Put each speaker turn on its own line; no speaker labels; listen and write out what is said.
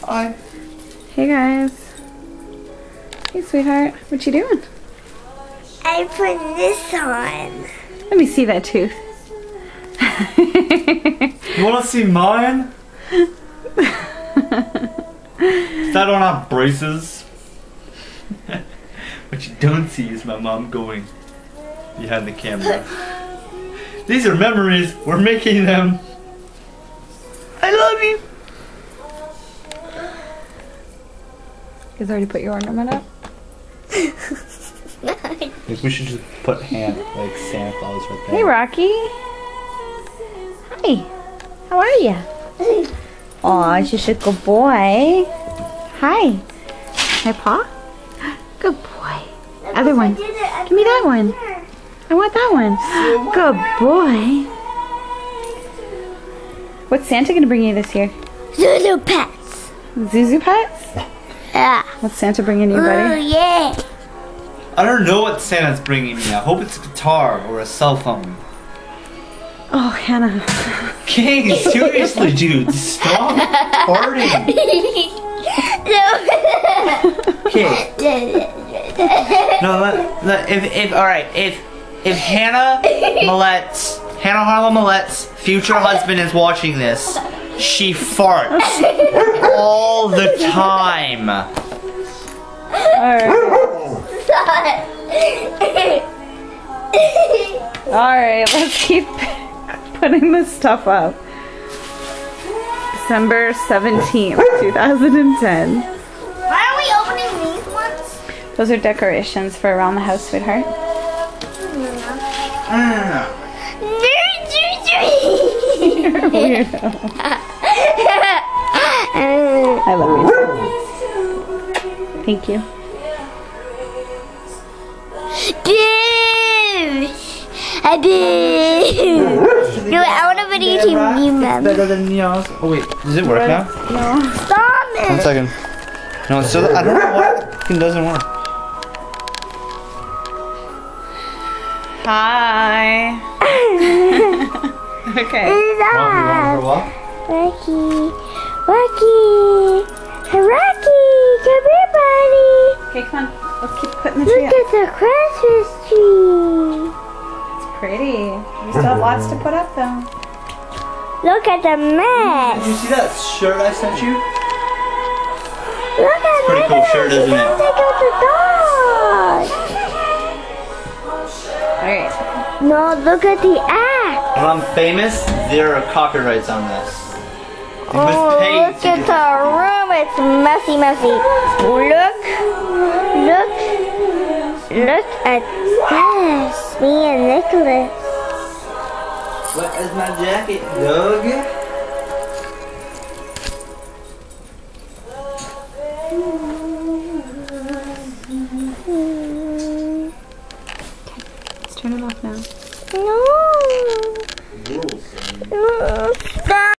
Hi.
Hey guys. Hey sweetheart, what you doing?
I put this on.
Let me see that tooth.
You want to see mine? I don't have braces. What you don't see is my mom going behind the camera. These are memories. We're making them. I love you.
You guys already put your ornament up?
Like we should just put hand like Santa Claus right there.
Hey Rocky. Hi. How are you? Aw, you're such a good boy. Hi. Hi, paw. Good boy. Other one. Give me that one. I want that one. Good boy. What's Santa gonna bring you this year?
Zuzu pets.
Zuzu pets?
Yeah.
What's Santa bringing you,
Oh
buddy?
yeah.
I don't know what Santa's bringing me. I hope it's a guitar or a cell phone.
Oh, Hannah.
Okay, seriously, dude, stop farting. Okay. No, if Hannah Harlem Millette's future husband is watching this, she farts all the time.
Alright. Alright, let's keep putting this stuff up. December 17th, 2010.
Why are we opening these ones?
Those are decorations for around the house, sweetheart. You're a weirdo. I love you. Thank you.
No, I want a video to you, Mom.
Better than yours. Oh wait, does it work now?
No. Stop it.
1 second. No, it's still. I don't know why it doesn't work.
Hi. Okay.
Rocky. Rocky. Hey, Rocky. Come here, buddy.
Okay, come on. Let's keep putting the tree
Look
up.
at the Christmas tree.
It's pretty. We still have lots to put up, though.
Look at the
Did
mess.
you see that shirt I sent you?
Look at
Pretty cool shirt, isn't it?
Look at the dog.
Alright.
No, look at the axe.
When I'm famous, there are copyrights on this. You must
Oh,
pay
look
to
at
get
the room. It's messy, messy. Look at this. Me and Nicholas.
What is my jacket, dog?
Let's turn it off now.
No. Stop.